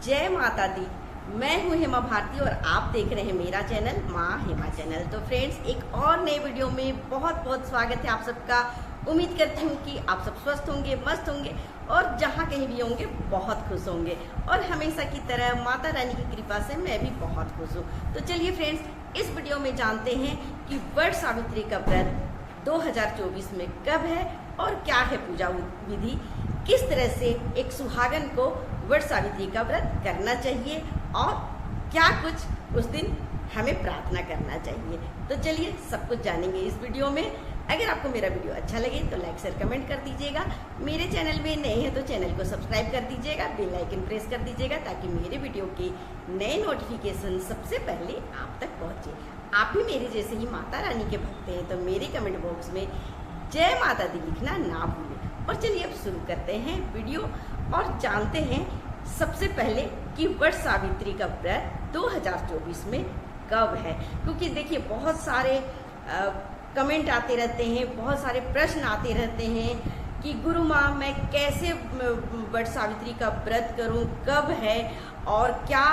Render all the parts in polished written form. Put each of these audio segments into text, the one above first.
जय माता दी। मैं हूं हेमा भारती और आप देख रहे हैं मेरा चैनल माँ हेमा चैनल। तो फ्रेंड्स, एक और नए वीडियो में बहुत बहुत स्वागत है आप सबका। उम्मीद करती हूँ कि आप सब स्वस्थ होंगे, मस्त होंगे और जहाँ कहीं भी होंगे बहुत खुश होंगे। और हमेशा की तरह माता रानी की कृपा से मैं भी बहुत खुश हूँ। तो चलिए फ्रेंड्स, इस वीडियो में जानते हैं कि वट सावित्री का व्रत 2024 में कब है और क्या है पूजा विधि, किस तरह से एक सुहागन को वट सावित्री का व्रत करना चाहिए और क्या कुछ उस दिन हमें प्रार्थना करना चाहिए। तो चलिए सब कुछ जानेंगे इस वीडियो में। अगर आपको मेरा वीडियो अच्छा लगे तो लाइक शेयर कमेंट कर दीजिएगा। मेरे चैनल में नए हैं तो चैनल को सब्सक्राइब कर दीजिएगा, बेल आइकन प्रेस कर दीजिएगा ताकि मेरे वीडियो के नए नोटिफिकेशन सबसे पहले आप तक पहुंचे। आप भी मेरे जैसे ही माता रानी के भक्त हैं तो मेरे कमेंट बॉक्स में जय माता दी लिखना ना भूलें। और चलिए अब शुरू करते हैं वीडियो और जानते हैं सबसे पहले कि वट सावित्री का व्रत 2024 में कब है। क्योंकि देखिए बहुत सारे कमेंट आते रहते हैं, बहुत सारे प्रश्न आते रहते हैं कि गुरु माँ मैं कैसे वट सावित्री का व्रत करूं, कब है और क्या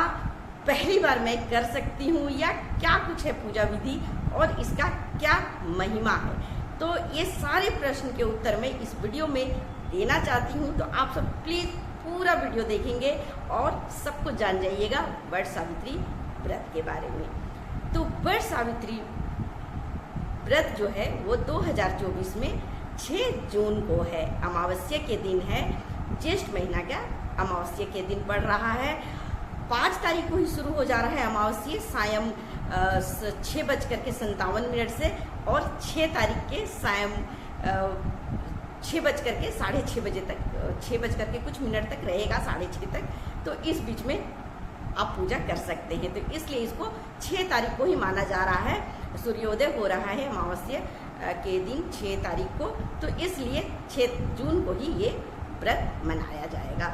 पहली बार मैं कर सकती हूँ या क्या कुछ है पूजा विधि और इसका क्या महिमा है। तो ये सारे प्रश्न के उत्तर मैं इस वीडियो में देना चाहती हूँ। तो आप सब प्लीज़ पूरा वीडियो देखेंगे और सब कुछ जान जाइएगा वट सावित्री व्रत के बारे में। तो वट सावित्री व्रत जो है वो 2024 में 6 जून को है, अमावस्या के दिन है, ज्येष्ठ महीना का अमावस्या के दिन पड़ रहा है। 5 तारीख को ही शुरू हो जा रहा है अमावस्या सायं 6:57 से और 6 तारीख के सायं 6:30 बजे तक, 6 कुछ मिनट तक रहेगा, 6:30 तक। तो इस बीच में आप पूजा कर सकते हैं। तो इसलिए इसको 6 तारीख को ही माना जा रहा है। सूर्योदय हो रहा है अमावस्या के दिन 6 तारीख को, तो इसलिए 6 जून को ही ये व्रत मनाया जाएगा।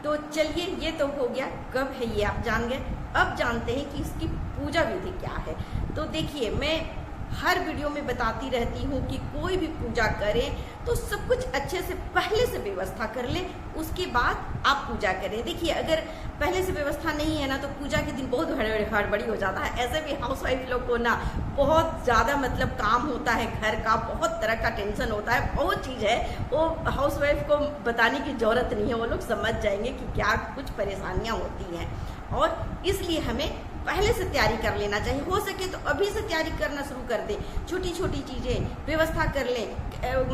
तो चलिए ये तो हो गया कब है ये आप जान गए। अब जानते हैं कि इसकी पूजा विधि क्या है। तो देखिए मैं हर वीडियो में बताती रहती हूँ कि कोई भी पूजा करें तो सब कुछ अच्छे से पहले से व्यवस्था कर ले, उसके बाद आप पूजा करें। देखिए अगर पहले से व्यवस्था नहीं है ना तो पूजा के दिन बहुत हड़बड़ी हो जाता है। ऐसे भी हाउसवाइफ लोग को ना बहुत ज़्यादा मतलब काम होता है, घर का बहुत तरह का टेंशन होता है, बहुत चीज़ है। वो हाउसवाइफ को बताने की ज़रूरत नहीं है, वो लोग समझ जाएंगे कि क्या कुछ परेशानियाँ होती हैं। और इसलिए हमें पहले से तैयारी कर लेना चाहिए। हो सके तो अभी से तैयारी करना शुरू कर दें। छोटी छोटी चीज़ें व्यवस्था कर लें।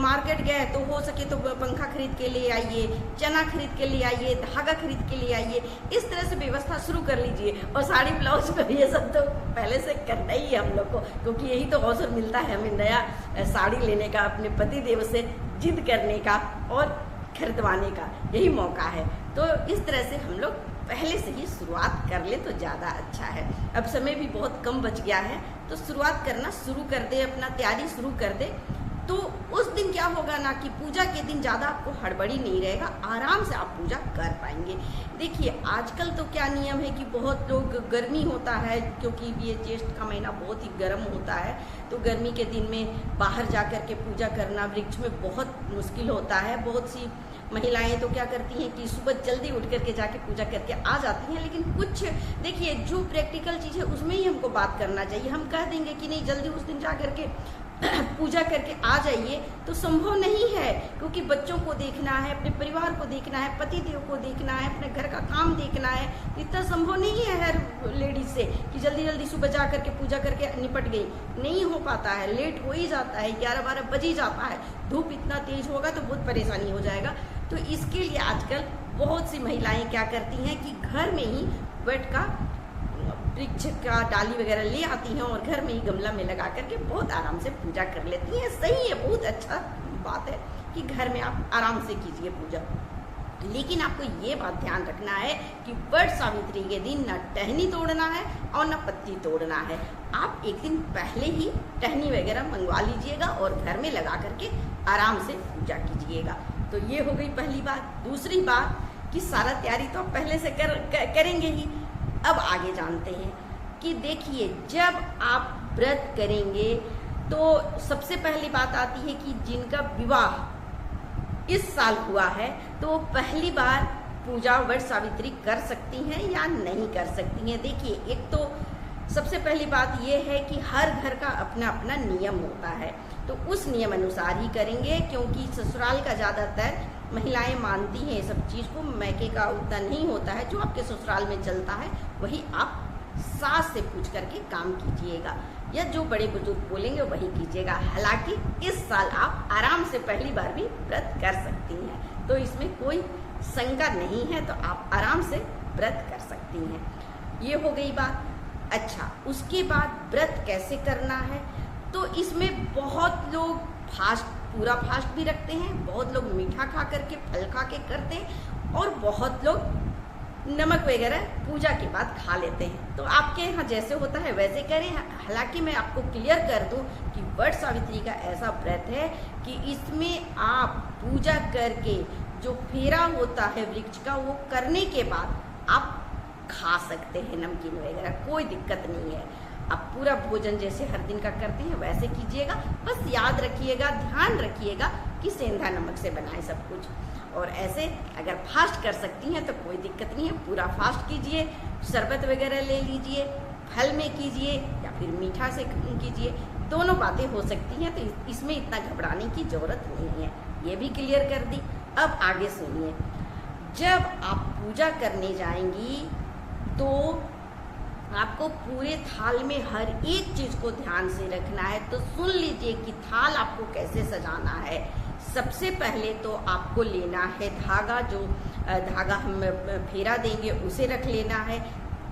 मार्केट गए तो हो सके तो पंखा खरीद के ले आइए, चना खरीद के ले आइए, धागा खरीद के ले आइए। इस तरह से व्यवस्था शुरू कर लीजिए। और साड़ी ब्लाउज पर ये सब तो पहले से करना ही है हम लोग को, क्योंकि यही तो अवसर मिलता है हमें नया साड़ी लेने का, अपने पति देव से जिद करने का और खरीदवाने का, यही मौका है। तो इस तरह से हम लोग पहले से ही शुरुआत कर ले तो ज़्यादा अच्छा है। अब समय भी बहुत कम बच गया है तो शुरुआत करना शुरू कर दे, अपना तैयारी शुरू कर दे। तो उस दिन क्या होगा ना कि पूजा के दिन ज़्यादा आपको हड़बड़ी नहीं रहेगा, आराम से आप पूजा कर पाएंगे। देखिए आजकल तो क्या नियम है कि बहुत लोग, गर्मी होता है क्योंकि ये ज्येष्ठ का महीना बहुत ही गर्म होता है, तो गर्मी के दिन में बाहर जा कर के पूजा करना वृक्ष में बहुत मुश्किल होता है। बहुत सी महिलाएं तो क्या करती हैं कि सुबह जल्दी उठ करके जाके पूजा करके आ जाती हैं। लेकिन कुछ देखिए जो प्रैक्टिकल चीज़ है उसमें ही हमको बात करना चाहिए। हम कह देंगे कि नहीं जल्दी उस दिन जा करके पूजा करके आ जाइए तो संभव नहीं है, क्योंकि बच्चों को देखना है, अपने परिवार को देखना है, पति देव को देखना है, अपने घर का काम देखना है। इतना संभव नहीं है हर लेडीज से कि जल्दी जल्दी सुबह जा करके पूजा करके निपट गई। नहीं हो पाता है, लेट हो ही जाता है, 11-12 बज ही जाता है। धूप इतना तेज होगा तो बहुत परेशानी हो जाएगा। तो इसके लिए आजकल बहुत सी महिलाएं क्या करती हैं कि घर में ही वट का वृक्ष का डाली वगैरह ले आती हैं और घर में ही गमला में लगा करके बहुत आराम से पूजा कर लेती हैं। सही है, बहुत अच्छा बात है कि घर में आप आराम से कीजिए पूजा। लेकिन आपको ये बात ध्यान रखना है कि वट सावित्री के दिन ना टहनी तोड़ना है और ना पत्ती तोड़ना है। आप एक दिन पहले ही टहनी वगैरह मंगवा लीजिएगा और घर में लगा करके आराम से पूजा कीजिएगा। तो ये हो गई पहली बात। दूसरी बात कि सारा तैयारी तो आप पहले से करेंगे ही। अब आगे जानते हैं कि देखिए जब आप व्रत करेंगे तो सबसे पहली बात आती है कि जिनका विवाह इस साल हुआ है तो पहली बार पूजा वट सावित्री कर सकती हैं या नहीं कर सकती हैं। देखिए, एक तो सबसे पहली बात यह है कि हर घर का अपना अपना नियम होता है, तो उस नियम अनुसार ही करेंगे, क्योंकि ससुराल का ज़्यादातर महिलाएं मानती हैं ये सब चीज़ को, मैके का उतना नहीं होता है। जो आपके ससुराल में चलता है वही आप सास से पूछ करके काम कीजिएगा, या जो बड़े बुजुर्ग बोलेंगे वही कीजिएगा। हालांकि इस साल आप आराम से पहली बार भी व्रत कर सकती हैं, तो इसमें कोई शंका नहीं है, तो आप आराम से व्रत कर सकती हैं। ये हो गई बात। अच्छा, उसके बाद व्रत कैसे करना है, तो इसमें बहुत लोग पूरा फास्ट भी रखते हैं, बहुत लोग मीठा खा करके फल खा के करते हैं, और बहुत लोग नमक वगैरह पूजा के बाद खा लेते हैं। तो आपके यहाँ जैसे होता है वैसे करें। हालांकि मैं आपको क्लियर कर दूं कि वट सावित्री का ऐसा व्रत है कि इसमें आप पूजा करके जो फेरा होता है वृक्ष का, वो करने के बाद आप खा सकते हैं नमकीन वगैरह, कोई दिक्कत नहीं है। आप पूरा भोजन जैसे हर दिन का करते हैं वैसे कीजिएगा। बस याद रखिएगा, ध्यान रखिएगा कि सेंधा नमक से बनाए सब कुछ। और ऐसे अगर फास्ट कर सकती हैं तो कोई दिक्कत नहीं है, पूरा फास्ट कीजिए, शरबत वगैरह ले लीजिए, फल में कीजिए या फिर मीठा से कीजिए, दोनों बातें हो सकती हैं। तो इसमें इतना घबराने की ज़रूरत नहीं है। ये भी क्लियर कर दी। अब आगे सुनिए, जब आप पूजा करने जाएंगी तो आपको पूरे थाल में हर एक चीज़ को ध्यान से रखना है। तो सुन लीजिए कि थाल आपको कैसे सजाना है। सबसे पहले तो आपको लेना है धागा, जो धागा हम फेरा देंगे उसे रख लेना है।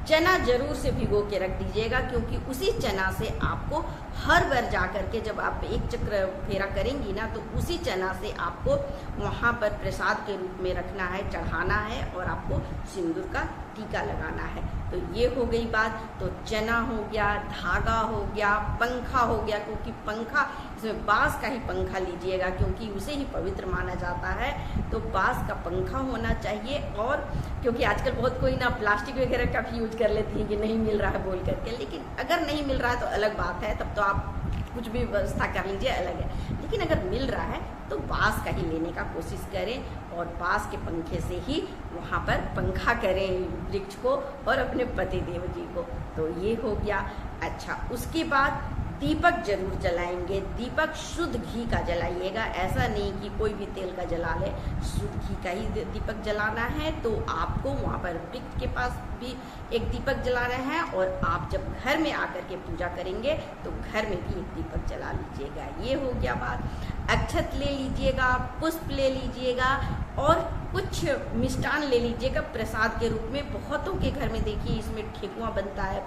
चना जरूर से भिगो के रख दीजिएगा, क्योंकि उसी चना से आपको हर बार जा कर के जब आप एक चक्र फेरा करेंगी ना, तो उसी चना से आपको वहाँ पर प्रसाद के रूप में रखना है, चढ़ाना है, और आपको सिंदूर का टीका लगाना है। तो ये हो गई बात। तो चना हो गया, धागा हो गया, पंखा हो गया, क्योंकि पंखा इसमें बांस का ही पंखा लीजिएगा, क्योंकि उसे ही पवित्र माना जाता है। तो बांस का पंखा होना चाहिए। और क्योंकि आजकल बहुत कोई ना प्लास्टिक वगैरह का भी यूज कर लेती है कि नहीं मिल रहा है बोल करके, लेकिन अगर नहीं मिल रहा है तो अलग बात है, तब तो आप कुछ भी व्यवस्था कर लीजिए, अलग है। लेकिन अगर मिल रहा है तो बांस का ही लेने का कोशिश करें, और बांस के पंखे से ही वहाँ पर पंखा करें वृक्ष को और अपने पति देव जी को। तो ये हो गया। अच्छा, उसके बाद दीपक जरूर जलाएंगे। दीपक शुद्ध घी का जलाइएगा, ऐसा नहीं कि कोई भी तेल का जला ले, शुद्ध घी का ही दीपक जलाना है। तो आपको वहाँ पर वृक्ष के पास भी एक दीपक जलाना है, और आप जब घर में आकर के पूजा करेंगे तो घर में भी एक दीपक जला लीजिएगा। ये हो गया बात। अक्षत ले लीजिएगा, पुष्प ले लीजिएगा, और कुछ मिष्टान ले लीजिएगा प्रसाद के रूप में। बहुतों के घर में देखिए इसमें ठेकुआ बनता है,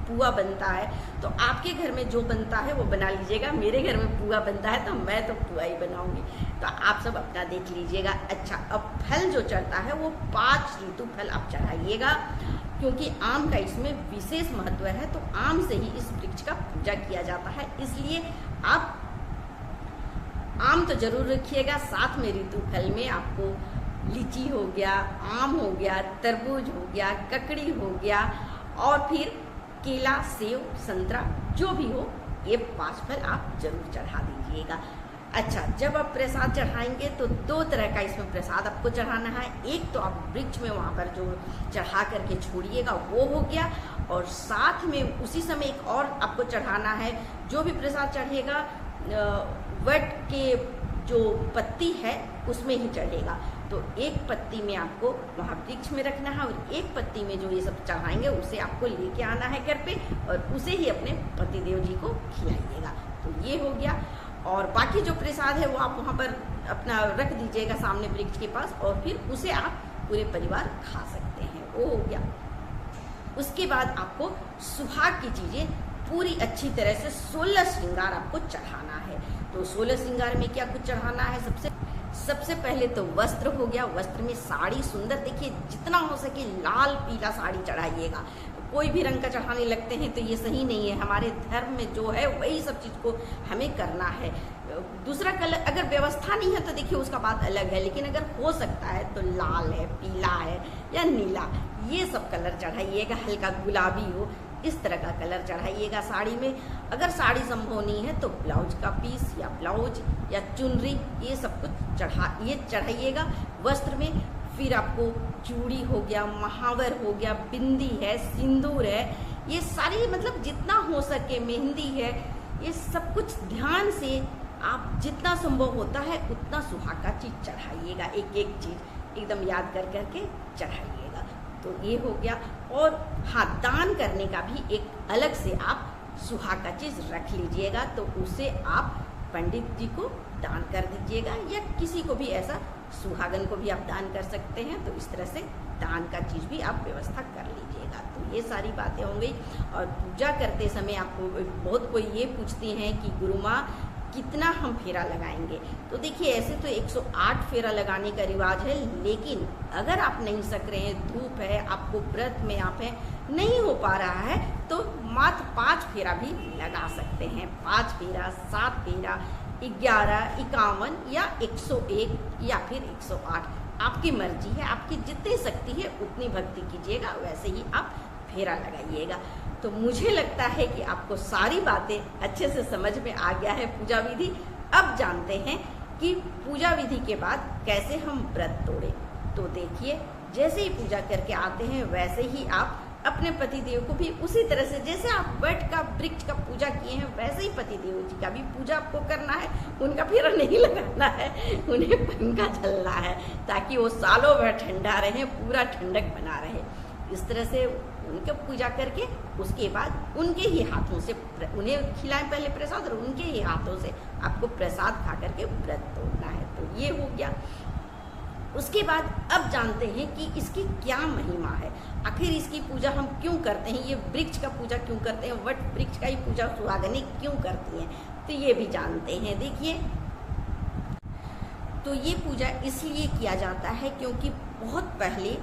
पुआ बनता है, तो आपके घर में जो बनता है वो बना लीजिएगा। मेरे घर में पुआ बनता है तो मैं तो पुआ ही बनाऊंगी, तो आप सब अपना देख लीजिएगा। अच्छा, अब फल जो चढ़ता है वो 5 ऋतु फल आप चढ़ाइएगा, क्योंकि आम का इसमें विशेष महत्व है। तो आम से ही इस वृक्ष का पूजा किया जाता है, इसलिए आप आम तो जरूर रखिएगा। साथ में ऋतु फल में आपको लीची हो गया, आम हो गया, तरबूज हो गया, ककड़ी हो गया, और फिर केला, सेब, संतरा, जो भी हो, ये 5 फल आप जरूर चढ़ा दीजिएगा। अच्छा, जब आप प्रसाद चढ़ाएंगे तो 2 तरह का इसमें प्रसाद आपको चढ़ाना है। एक तो आप वृक्ष में वहाँ पर जो चढ़ा करके छोड़िएगा वो हो गया, और साथ में उसी समय एक और आपको चढ़ाना है। जो भी प्रसाद चढ़ेगा वट के जो पत्ती है उसमें ही चढ़ेगा। तो एक पत्ती में आपको वहाँ वृक्ष में रखना है, और एक पत्ती में जो ये सब चढ़ाएंगे उसे आपको लेके आना है घर पे, और उसे ही अपने पतिदेव जी को खिलाइएगा। तो ये हो गया। और बाकी जो प्रसाद है वो आप वहाँ पर अपना रख दीजिएगा सामने वृक्ष के पास, और फिर उसे आप पूरे परिवार खा सकते हैं। वो हो गया। उसके बाद आपको सुहाग की चीज़ें पूरी अच्छी तरह से 16 श्रृंगार आपको चढ़ाना है। तो 16 श्रृंगार में क्या कुछ चढ़ाना है? सबसे पहले तो वस्त्र हो गया। वस्त्र में साड़ी सुंदर, देखिए जितना हो सके लाल पीला साड़ी चढ़ाइएगा। कोई भी रंग का चढ़ाने लगते हैं तो ये सही नहीं है। हमारे धर्म में जो है वही सब चीज़ को हमें करना है। दूसरा कलर अगर व्यवस्था नहीं है तो देखिए उसका बात अलग है, लेकिन अगर हो सकता है तो लाल है, पीला है या नीला, ये सब कलर चढ़ाइएगा। हल्का गुलाबी हो, इस तरह का कलर चढ़ाइएगा साड़ी में। अगर साड़ी संभव नहीं है तो ब्लाउज का पीस या ब्लाउज या चुनरी, ये सब कुछ चढ़ाइएगा वस्त्र में। फिर आपको चूड़ी हो गया, महावर हो गया, बिंदी है, सिंदूर है, ये सारी मतलब जितना हो सके, मेहंदी है, ये सब कुछ ध्यान से आप जितना संभव होता है उतना सुहाग का चीज़ चढ़ाइएगा। एक एक चीज़ एकदम याद कर करके चढ़ाइएगा। तो ये हो गया। और हाँ, दान करने का भी एक अलग से आप सुहाग का चीज़ रख लीजिएगा, तो उसे आप पंडित जी को दान कर दीजिएगा, या किसी को भी ऐसा सुहागन को भी आप दान कर सकते हैं। तो इस तरह से दान का चीज़ भी आप व्यवस्था कर लीजिएगा। तो ये सारी बातें हो गई। और पूजा करते समय आपको बहुत कोई ये पूछते हैं कि गुरु माँ कितना हम फेरा लगाएंगे। तो देखिए, ऐसे तो 108 फेरा लगाने का रिवाज है, लेकिन अगर आप नहीं सक रहे हैं, धूप है, आपको व्रत में आप हैं, नहीं हो पा रहा है, तो मात्र 5 फेरा भी लगा सकते हैं। 5 फेरा, 7 फेरा, 11, 51 या 101 या फिर 108, आपकी मर्जी है। आपकी जितनी शक्ति है उतनी भक्ति कीजिएगा, वैसे ही आप फेरा लगाइएगा। तो मुझे लगता है कि आपको सारी बातें अच्छे से समझ में आ गया है पूजा विधि। अब जानते हैं कि पूजा विधि के बाद कैसे हम व्रत तोड़ें। तो देखिए, जैसे ही पूजा करके आते हैं वैसे ही आप अपने पतिदेव को भी उसी तरह से, जैसे आप वट का, वृक्ष का पूजा किए हैं, वैसे ही पतिदेव जी का भी पूजा आपको करना है। उनका फेरा नहीं लगाना है, उन्हें पंखा झलना है, ताकि वो सालों भर ठंडा रहे, पूरा ठंडक बना रहे। इस तरह से उनके पूजा करके उसके बाद उनके ही हाथों से उन्हें खिलाएं पहले प्रसाद, और उनके ही हाथों से आपको प्रसाद खा करके व्रत तोड़ना है। तो ये हो गया। उसके बाद अब जानते हैं कि इसकी क्या महिमा है, आखिर इसकी पूजा हम क्यों करते हैं, ये वृक्ष का पूजा क्यों करते हैं, वट वृक्ष का ही पूजा सुहागनें क्यों करती हैं, तो ये भी जानते हैं। देखिए, तो ये पूजा इसलिए किया जाता है क्योंकि बहुत पहले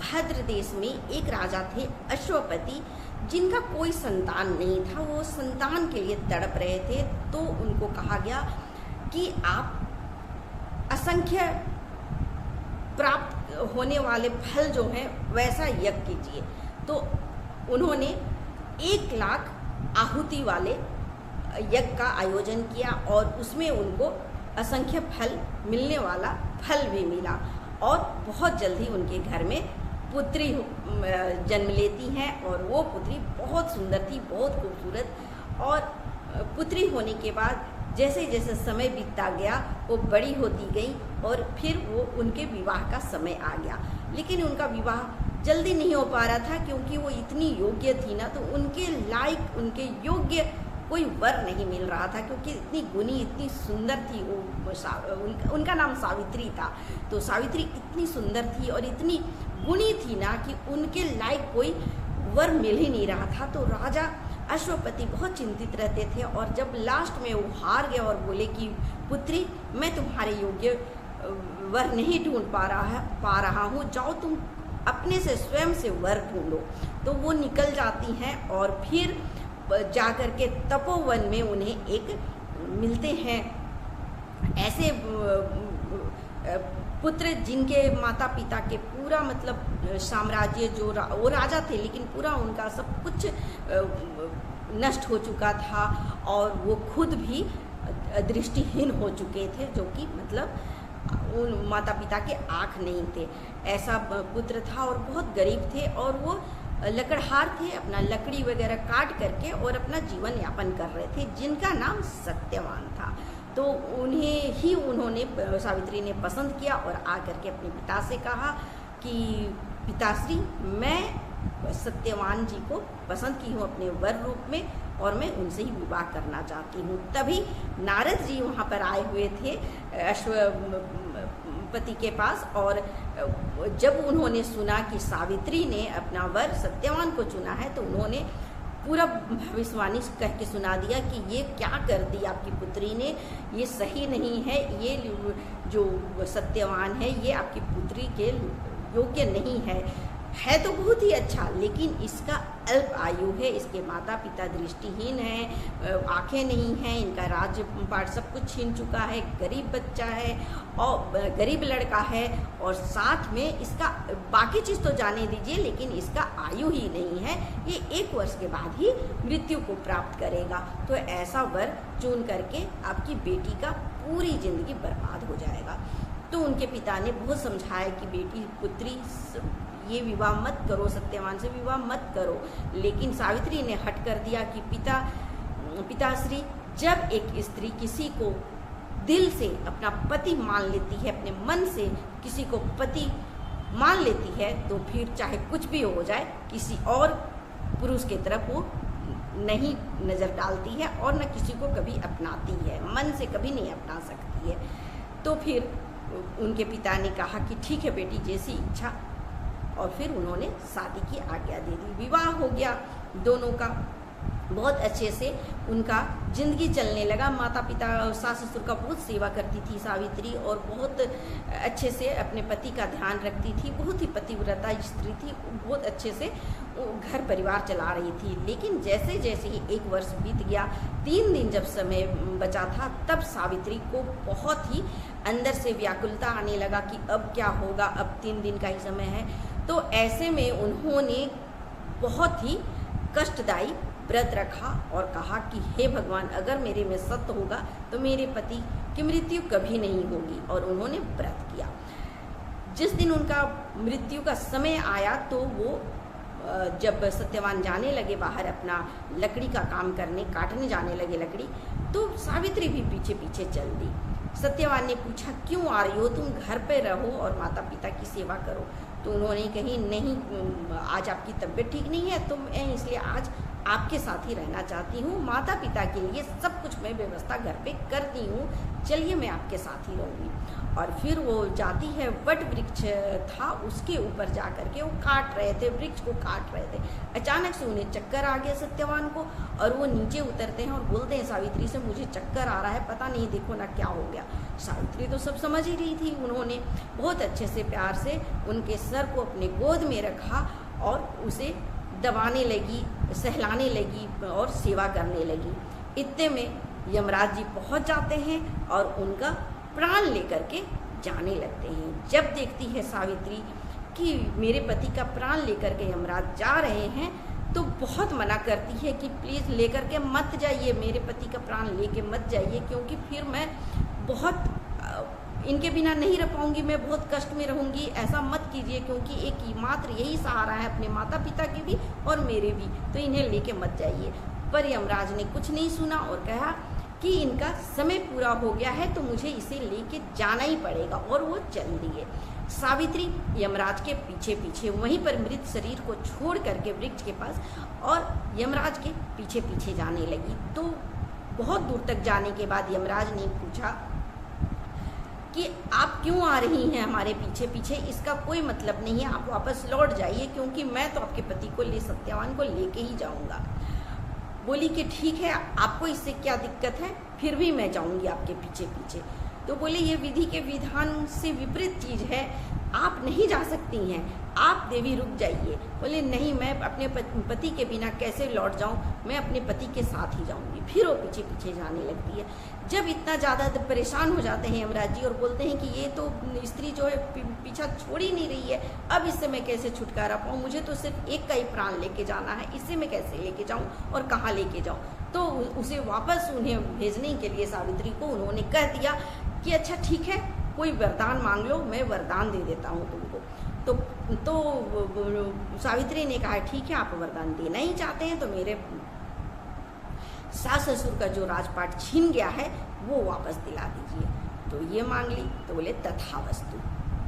भद्र देश में एक राजा थे, अश्वपति, जिनका कोई संतान नहीं था। वो संतान के लिए तड़प रहे थे। तो उनको कहा गया कि आप असंख्य प्राप्त होने वाले फल जो हैं वैसा यज्ञ कीजिए। तो उन्होंने 1 लाख आहुति वाले यज्ञ का आयोजन किया, और उसमें उनको असंख्य फल मिलने वाला फल भी मिला। और बहुत जल्दी उनके घर में पुत्री जन्म लेती हैं, और वो पुत्री बहुत सुंदर थी, बहुत खूबसूरत। और पुत्री होने के बाद जैसे जैसे समय बीतता गया, वो बड़ी होती गई, और फिर वो उनके विवाह का समय आ गया। लेकिन उनका विवाह जल्दी नहीं हो पा रहा था, क्योंकि वो इतनी योग्य थी ना, तो उनके लायक, उनके योग्य कोई वर नहीं मिल रहा था, क्योंकि इतनी गुणी, इतनी सुंदर थी वो। उनका नाम सावित्री था। तो सावित्री इतनी सुंदर थी और इतनी गुणी थी ना कि उनके लायक कोई वर मिल ही नहीं रहा था। तो राजा अश्वपति बहुत चिंतित रहते थे, और जब लास्ट में वो हार गए और बोले कि पुत्री, मैं तुम्हारे योग्य वर नहीं ढूंढ पा रहा हूँ, जाओ तुम अपने से स्वयं से वर ढूंढो। तो वो निकल जाती हैं, और फिर जाकर के तपोवन में उन्हें एक मिलते हैं ऐसे पुत्र जिनके माता पिता के पूरा मतलब साम्राज्य, जो वो राजा थे, लेकिन पूरा उनका सब कुछ नष्ट हो चुका था, और वो खुद भी दृष्टिहीन हो चुके थे, जो कि मतलब उन माता पिता के आँख नहीं थे। ऐसा पुत्र था, और बहुत गरीब थे, और वो लकड़हार थे, अपना लकड़ी वगैरह काट करके और अपना जीवन यापन कर रहे थे, जिनका नाम सत्यवान था। तो उन्होंने सावित्री ने पसंद किया, और आकर के अपने पिता से कहा कि पिताश्री, मैं सत्यवान जी को पसंद की हूँ अपने वर रूप में, और मैं उनसे ही विवाह करना चाहती हूँ। तभी नारद जी वहाँ पर आए हुए थे अश्वपति के पास, और जब उन्होंने सुना कि सावित्री ने अपना वर सत्यवान को चुना है, तो उन्होंने पूरा भविष्यवाणी कह के सुना दिया कि ये क्या कर दी आपकी पुत्री ने, ये सही नहीं है, ये जो सत्यवान है ये आपकी पुत्री के योग्य नहीं है तो बहुत ही अच्छा, लेकिन इसका अल्प आयु है, इसके माता पिता दृष्टिहीन हैं, आंखें नहीं हैं, इनका राजपाट सब कुछ छीन चुका है, गरीब बच्चा है और गरीब लड़का है, और साथ में इसका बाकी चीज़ तो जाने दीजिए, लेकिन इसका आयु ही नहीं है, ये 1 वर्ष के बाद ही मृत्यु को प्राप्त करेगा। तो ऐसा वर चुन करके आपकी बेटी का पूरी जिंदगी बर्बाद हो जाएगा। तो उनके पिता ने बहुत समझाया कि बेटी पुत्री ये विवाह मत करो, सत्यवान से विवाह मत करो, लेकिन सावित्री ने हट कर दिया कि पिताश्री, जब एक स्त्री किसी को दिल से अपना पति मान लेती है, अपने मन से किसी को पति मान लेती है, तो फिर चाहे कुछ भी हो जाए किसी और पुरुष की तरफ वो नहीं नज़र डालती है और न किसी को कभी अपनाती है, मन से कभी नहीं अपना सकती है। तो फिर उनके पिता ने कहा कि ठीक है बेटी, जैसी इच्छा, और फिर उन्होंने शादी की आज्ञा दे दी। विवाह हो गया दोनों का, बहुत अच्छे से उनका जिंदगी चलने लगा। माता पिता सास ससुर का बहुत सेवा करती थी सावित्री और बहुत अच्छे से अपने पति का ध्यान रखती थी, बहुत ही पतिव्रता स्त्री थी, बहुत अच्छे से घर परिवार चला रही थी। लेकिन जैसे जैसे ही 1 वर्ष बीत गया, 3 दिन जब समय बचा था, तब सावित्री को बहुत ही अंदर से व्याकुलता आने लगा कि अब क्या होगा, अब 3 दिन का ही समय है। तो ऐसे में उन्होंने बहुत ही कष्टदायी व्रत रखा और कहा कि हे भगवान, अगर मेरे में सत्य होगा तो मेरे पति की मृत्यु कभी नहीं होगी। और उन्होंने व्रत किया। जिस दिन उनका मृत्यु का समय आया तो वो जब सत्यवान जाने लगे बाहर अपना लकड़ी का काम करने, काटने जाने लगे लकड़ी, तो सावित्री भी पीछे पीछे चल दी। सत्यवान ने पूछा, क्यों आ रही हो, तुम घर पे रहो और माता पिता की सेवा करो। तो उन्होंने कही, नहीं, आज आपकी तबीयत ठीक नहीं है तो मैं इसलिए आज आपके साथ ही रहना चाहती हूँ। माता पिता के लिए सब कुछ मैं व्यवस्था घर पे करती हूँ, चलिए मैं आपके साथ ही रहूँगी। और फिर वो जाती है, वट वृक्ष था उसके ऊपर जा करके वो काट रहे थे, वृक्ष को काट रहे थे। अचानक से उन्हें चक्कर आ गया सत्यवान को, और वो नीचे उतरते हैं और बोलते हैं सावित्री से, मुझे चक्कर आ रहा है, पता नहीं, देखो ना क्या हो गया। सावित्री तो सब समझ ही रही थी। उन्होंने बहुत अच्छे से प्यार से उनके सर को अपने गोद में रखा और उसे दबाने लगी, सहलाने लगी और सेवा करने लगी। इतने में यमराज जी पहुंच जाते हैं और उनका प्राण लेकर के जाने लगते हैं। जब देखती है सावित्री कि मेरे पति का प्राण लेकर के यमराज जा रहे हैं, तो बहुत मना करती है कि प्लीज़ लेकर के मत जाइए, मेरे पति का प्राण लेके मत जाइए, क्योंकि फिर मैं बहुत इनके बिना नहीं रह पाऊंगी, मैं बहुत कष्ट में रहूंगी, ऐसा मत कीजिए, क्योंकि एक ही मात्र यही सहारा है अपने माता पिता के भी और मेरे भी, तो इन्हें लेके मत जाइए। पर यमराज ने कुछ नहीं सुना और कहा कि इनका समय पूरा हो गया है तो मुझे इसे लेके जाना ही पड़ेगा, और वो चल दिए। सावित्री यमराज के पीछे पीछे वहीं पर मृत शरीर को छोड़ करके वृक्ष के पास और यमराज के पीछे पीछे जाने लगी। तो बहुत दूर तक जाने के बाद यमराज ने पूछा कि आप क्यों आ रही हैं हमारे पीछे पीछे, इसका कोई मतलब नहीं है, आप वापस लौट जाइए, क्योंकि मैं तो आपके पति को सत्यवान को लेके ही जाऊंगा। बोली कि ठीक है, आपको इससे क्या दिक्कत है, फिर भी मैं जाऊंगी आपके पीछे पीछे। तो बोले, ये विधि के विधान से विपरीत चीज है, आप नहीं जा सकती हैं, आप देवी रुक जाइए। बोले, नहीं, मैं अपने पति के बिना कैसे लौट जाऊं, मैं अपने पति के साथ ही जाऊंगी। फिर वो पीछे पीछे जाने लगती है। जब इतना ज़्यादा परेशान हो जाते हैं यमराज जी और बोलते हैं कि ये तो स्त्री जो है पीछा छोड़ ही नहीं रही है, अब इससे मैं कैसे छुटकारा पाऊँ, मुझे तो सिर्फ एक का ही प्राण लेके जाना है, इससे मैं कैसे लेके जाऊँ और कहाँ लेके जाऊँ। तो उसे वापस उन्हें भेजने के लिए सावित्री को उन्होंने कह दिया कि अच्छा ठीक है, कोई वरदान मांग लो, मैं वरदान दे देता हूँ तुमको। तो सावित्री ने कहा ठीक है, आप वरदान देना ही चाहते हैं तो मेरे सास ससुर का जो राजपाट छीन गया है वो वापस दिला दीजिए। तो ये मांग ली। तो बोले तथावस्तु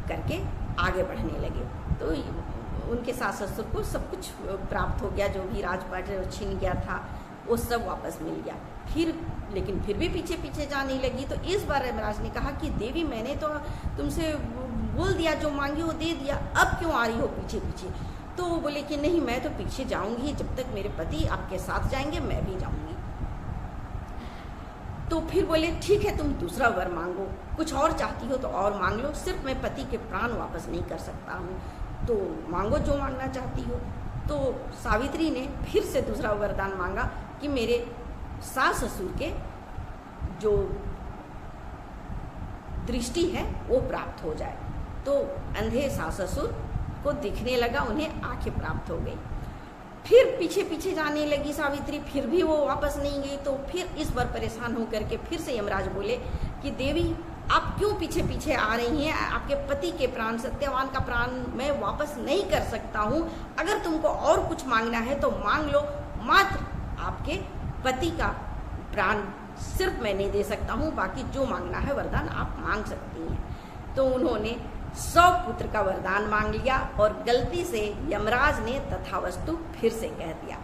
करके आगे बढ़ने लगे। तो उनके सास ससुर को सब कुछ प्राप्त हो गया, जो भी राजपाट छीन गया था वो सब वापस मिल गया। लेकिन फिर भी पीछे पीछे जाने लगी। तो इस बार यमराज ने कहा कि देवी, मैंने तो तुमसे बोल दिया, जो मांगी वो दे दिया, अब क्यों आ रही हो पीछे पीछे। तो वो बोले कि नहीं, मैं तो पीछे जाऊंगी, जब तक मेरे पति आपके साथ जाएंगे मैं भी जाऊंगी। तो फिर बोले ठीक है, तुम दूसरा वर मांगो, कुछ और चाहती हो तो और मांग लो, सिर्फ मैं पति के प्राण वापस नहीं कर सकता हूँ, तो मांगो जो मांगना चाहती हो। तो सावित्री ने फिर से दूसरा वरदान मांगा कि मेरे सास ससुर के जो दृष्टि है वो प्राप्त हो जाए। तो अंधे सास ससुर को दिखने लगा, उन्हें आंखें प्राप्त हो गई। फिर पीछे पीछे जाने लगी सावित्री, फिर भी वो वापस नहीं गई। तो फिर इस बार परेशान होकर के फिर से यमराज बोले कि देवी, आप क्यों पीछे पीछे आ रही हैं? आपके पति के प्राण, सत्यवान का प्राण मैं वापस नहीं कर सकता हूँ। अगर तुमको और कुछ मांगना है तो मांग लो, मात्र आपके पति का प्राण सिर्फ मैं नहीं दे सकता हूँ, बाकी जो मांगना है वरदान आप मांग सकती हैं। तो उन्होंने 100 पुत्र का वरदान मांग लिया और गलती से यमराज ने तथावस्तु फिर से कह दिया।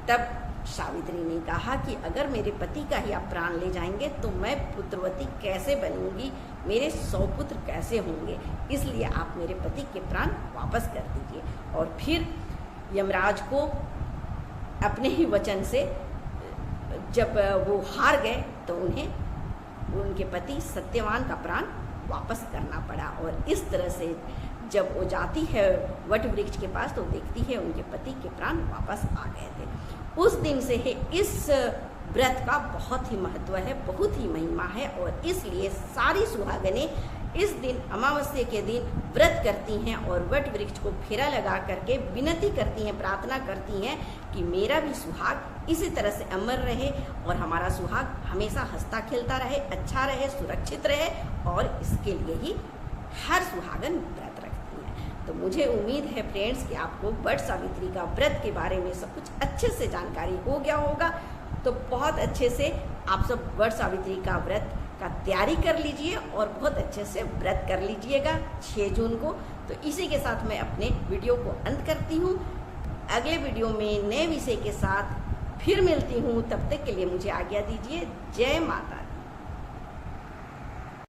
तब सावित्री ने कहा कि अगर मेरे पति का ही आप प्राण ले जाएंगे तो मैं पुत्रवती कैसे बनूंगी, मेरे 100 पुत्र कैसे होंगे, इसलिए आप मेरे पति के प्राण वापस कर दीजिए। और फिर यमराज को अपने ही वचन से जब वो हार गए तो उन्हें उनके पति सत्यवान का प्राण वापस करना पड़ा। और इस तरह से जब वो जाती है वट वृक्ष के पास तो देखती है उनके पति के प्राण वापस आ गए थे। उस दिन से है इस व्रत का बहुत ही महत्व है, बहुत ही महिमा है, और इसलिए सारी सुहागनें इस दिन अमावस्या के दिन व्रत करती हैं और वट वृक्ष को फेरा लगा करके विनती करती हैं, प्रार्थना करती हैं कि मेरा भी सुहाग इसी तरह से अमर रहे और हमारा सुहाग हमेशा हंसता खेलता रहे, अच्छा रहे, सुरक्षित रहे, और इसके लिए ही हर सुहागन व्रत रखती है। तो मुझे उम्मीद है फ्रेंड्स कि आपको वट सावित्री का व्रत के बारे में सब कुछ अच्छे से जानकारी हो गया होगा। तो बहुत अच्छे से आप सब वट सावित्री का व्रत का तैयारी कर लीजिए और बहुत अच्छे से व्रत कर लीजिएगा 6 जून को। तो इसी के साथ मैं अपने वीडियो को अंत करती हूँ। अगले वीडियो में नए विषय के साथ फिर मिलती हूँ, तब तक के लिए मुझे आज्ञा दीजिए। जय माता दी।